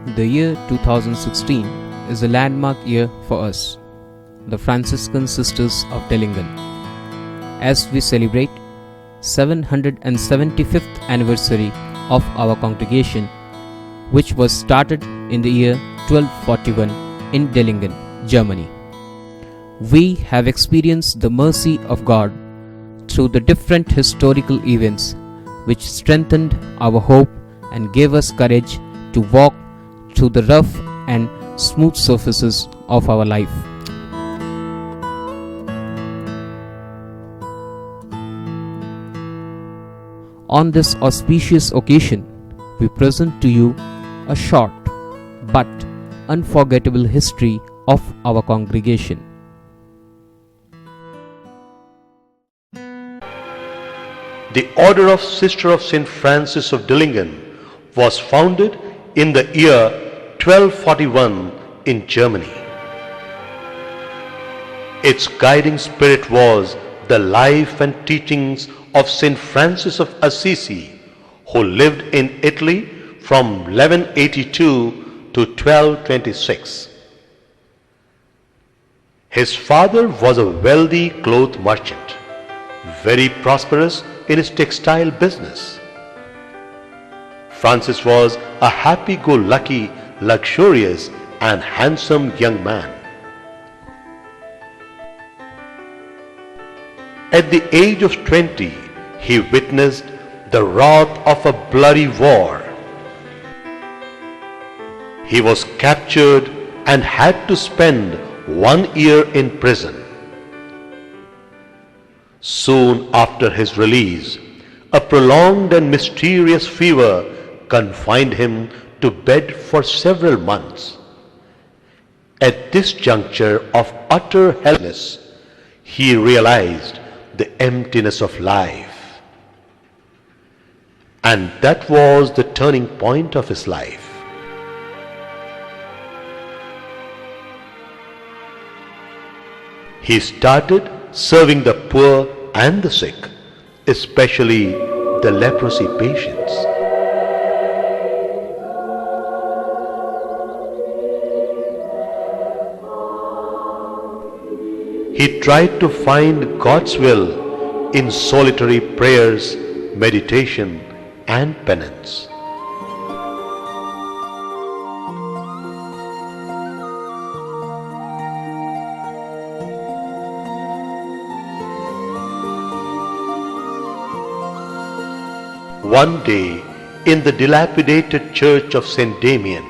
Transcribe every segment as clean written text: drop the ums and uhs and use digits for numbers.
The year 2016 is a landmark year for us, the Franciscan Sisters of Dillingen, as we celebrate 775th anniversary of our congregation, which was started in the year 1241 in Dillingen, Germany. We have experienced the mercy of God through the different historical events which strengthened our hope and gave us courage to walk through the rough and smooth surfaces of our life. On this auspicious occasion, we present to you a short but unforgettable history of our congregation. The Order of Sisters of St. Francis of Dillingen was founded in the year 1241 in Germany. Its guiding spirit was the life and teachings of St. Francis of Assisi, who lived in Italy from 1182 to 1226. His father was a wealthy cloth merchant, very prosperous in his textile business. Francis was a happy-go-lucky, luxurious and handsome young man. At the age of 20, he witnessed the wrath of a bloody war. He was captured and had to spend 1 year in prison. Soon after his release, a prolonged and mysterious fever confined him to bed for several months. At this juncture of utter helplessness, he realized the emptiness of life. And that was the turning point of his life. He started serving the poor and the sick, especially the leprosy patients. He tried to find God's will in solitary prayers, meditation, and penance. One day, in the dilapidated church of St. Damien,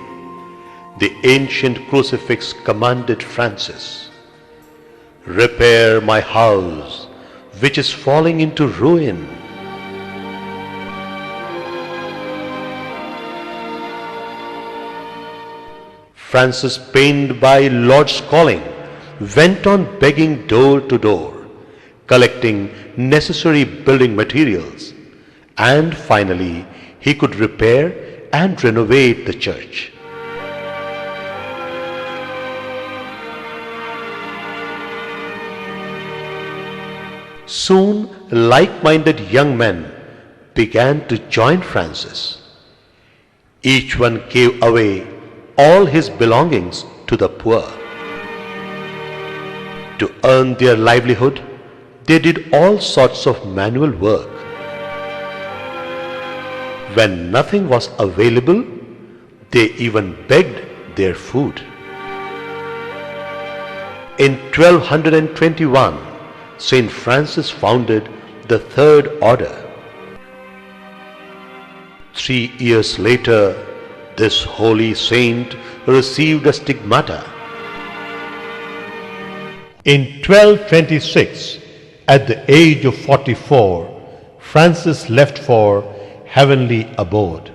the ancient crucifix commanded Francis, "Repair my house, which is falling into ruin." Francis, pained by Lord's calling, went on begging door to door, collecting necessary building materials, and finally he could repair and renovate the church. Soon, like-minded young men began to join Francis. Each one gave away all his belongings to the poor. To earn their livelihood, they did all sorts of manual work. When nothing was available, they even begged their food. In 1221, St. Francis founded the Third Order. 3 years later, this holy saint received a stigmata. In 1226, at the age of 44, Francis left for heavenly abode.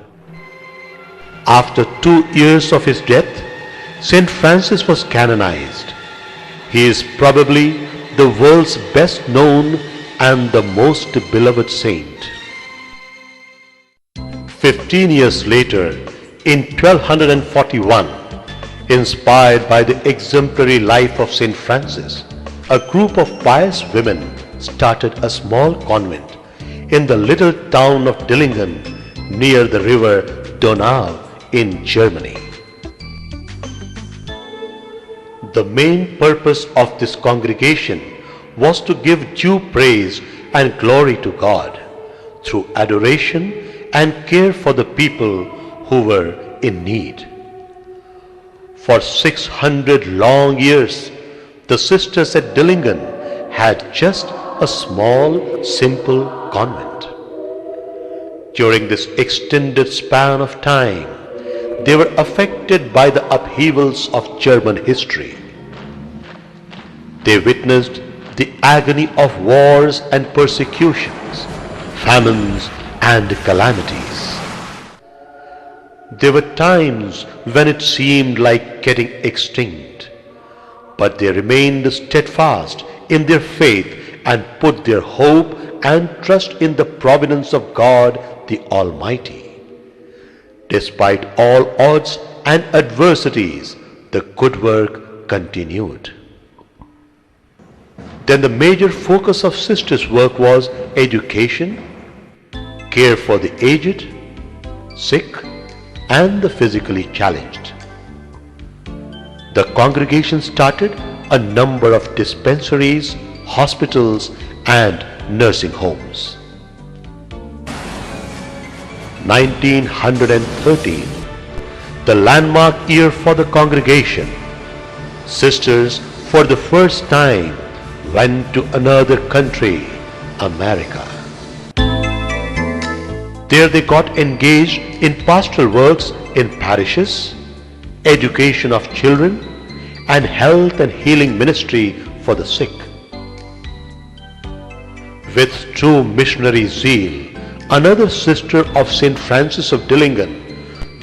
After 2 years of his death, St. Francis was canonized. He is probably the world's best known and the most beloved saint. 15 years later, in 1241, inspired by the exemplary life of St. Francis, a group of pious women started a small convent in the little town of Dillingen near the river Donau in Germany. The main purpose of this congregation was to give due praise and glory to God through adoration and care for the people who were in need. For 600 long years, the sisters at Dillingen had just a small, simple convent. During this extended span of time, they were affected by the upheavals of German history. They witnessed the agony of wars and persecutions, famines and calamities. There were times when it seemed like getting extinct, but they remained steadfast in their faith and put their hope and trust in the providence of God the Almighty. Despite all odds and adversities, the good work continued. Then the major focus of sisters' work was education, care for the aged, sick, and the physically challenged. The congregation started a number of dispensaries, hospitals, and nursing homes. 1913, the landmark year for the congregation, sisters for the first time went to another country, America. There they got engaged in pastoral works in parishes, education of children, and health and healing ministry for the sick. With true missionary zeal, another sister of St. Francis of Dillingen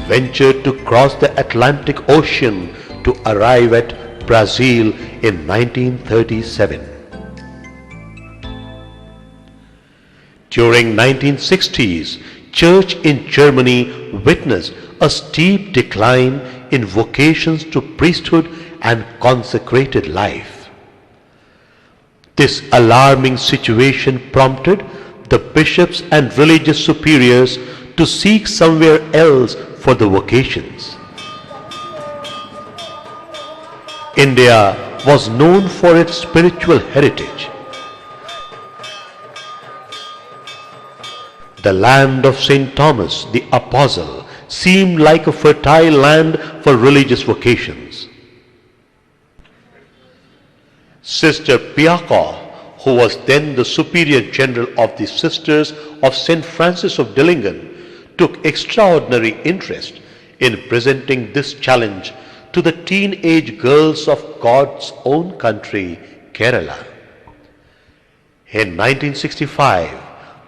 ventured to cross the Atlantic Ocean to arrive at Brazil in 1937. During 1960s, church in Germany witnessed a steep decline in vocations to priesthood and consecrated life. This alarming situation prompted the bishops and religious superiors to seek somewhere else for the vocations. India was known for its spiritual heritage. The land of St. Thomas the Apostle seemed like a fertile land for religious vocations. Sister Piako, who was then the Superior General of the Sisters of St. Francis of Dillingen, took extraordinary interest in presenting this challenge to the teenage girls of God's own country, Kerala. In 1965,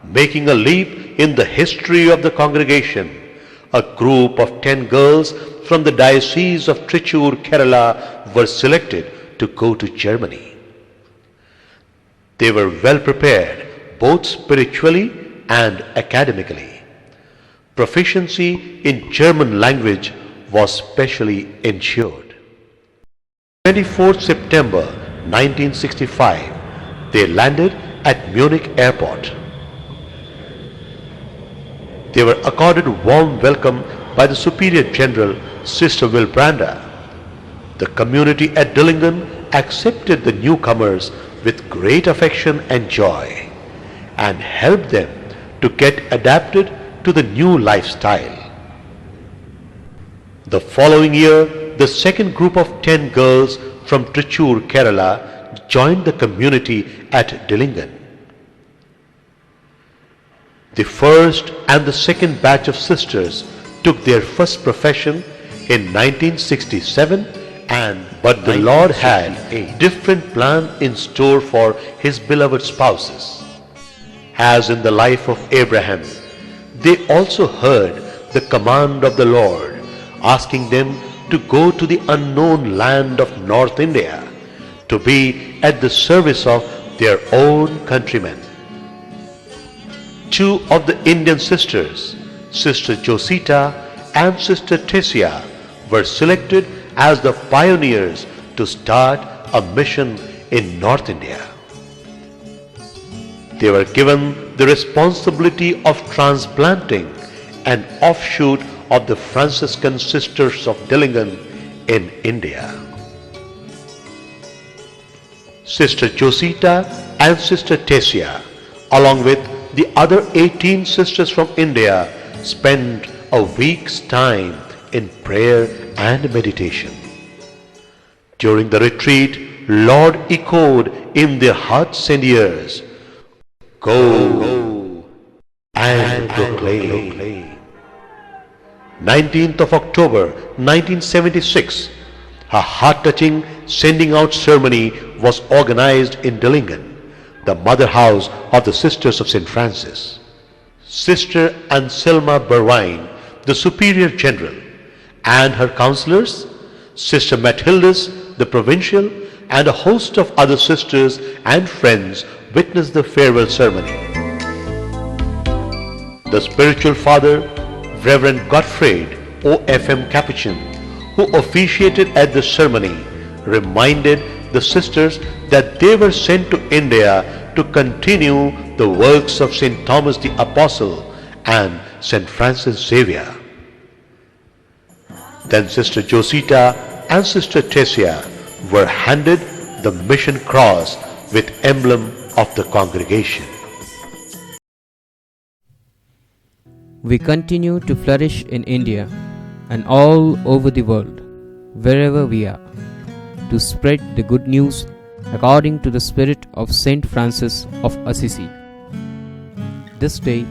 making a leap in the history of the congregation, a group of 10 girls from the Diocese of Trichur, Kerala were selected to go to Germany. They were well prepared both spiritually and academically. Proficiency in German language was specially ensured. 24th September 1965, they landed at Munich airport. They were accorded a warm welcome by the Superior General, Sister Wilbranda. The community at Dillingen accepted the newcomers with great affection and joy and helped them to get adapted to the new lifestyle. The following year, the second group of 10 girls from Trichur, Kerala joined the community at Dillingen. The first and the second batch of sisters took their first profession in 1967, but the Lord had a different plan in store for His beloved spouses. As in the life of Abraham, they also heard the command of the Lord, asking them to go to the unknown land of North India to be at the service of their own countrymen. Two of the Indian sisters, Sister Josita and Sister Tessia, were selected as the pioneers to start a mission in North India. They were given the responsibility of transplanting an offshoot of the Franciscan Sisters of Dillingen in India. Sister Josita and Sister Tessia, along with the other 18 sisters from India, spent a week's time in prayer and meditation. During the retreat, Lord echoed in their hearts and ears, "Go and proclaim." 19th of October 1976, a heart-touching sending out ceremony was organized in Dillingen, the mother house of the Sisters of St. Francis. Sister Anselma Berwine, the Superior General, and her counselors, Sister Mathildes, the Provincial, and a host of other sisters and friends witnessed the farewell ceremony. The spiritual father, Reverend Gottfried, OFM Capuchin, who officiated at the ceremony, reminded the sisters that they were sent to India to continue the works of St. Thomas the Apostle and St. Francis Xavier. Then Sister Josita and Sister Tessia were handed the mission cross with emblem of the congregation. We continue to flourish in India and all over the world, wherever we are, to spread the good news according to the spirit of Saint Francis of Assisi. This day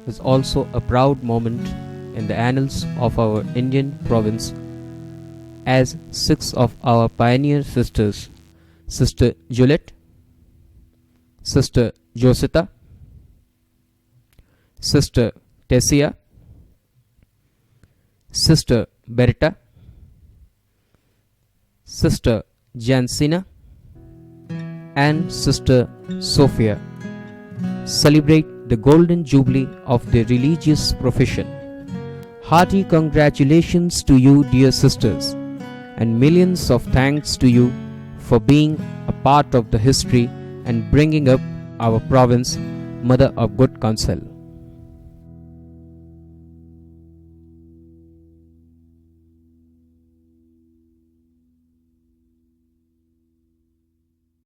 is also a proud moment in the annals of our Indian province, as 6 of our pioneer sisters, Sister Juliet, Sister Josita, Sister Tessia, Sister Berta, Sister Jansina, and Sister Sophia celebrate the golden jubilee of their religious profession. Hearty congratulations to you, dear sisters, and millions of thanks to you for being a part of the history and bringing up our province, Mother of Good Counsel.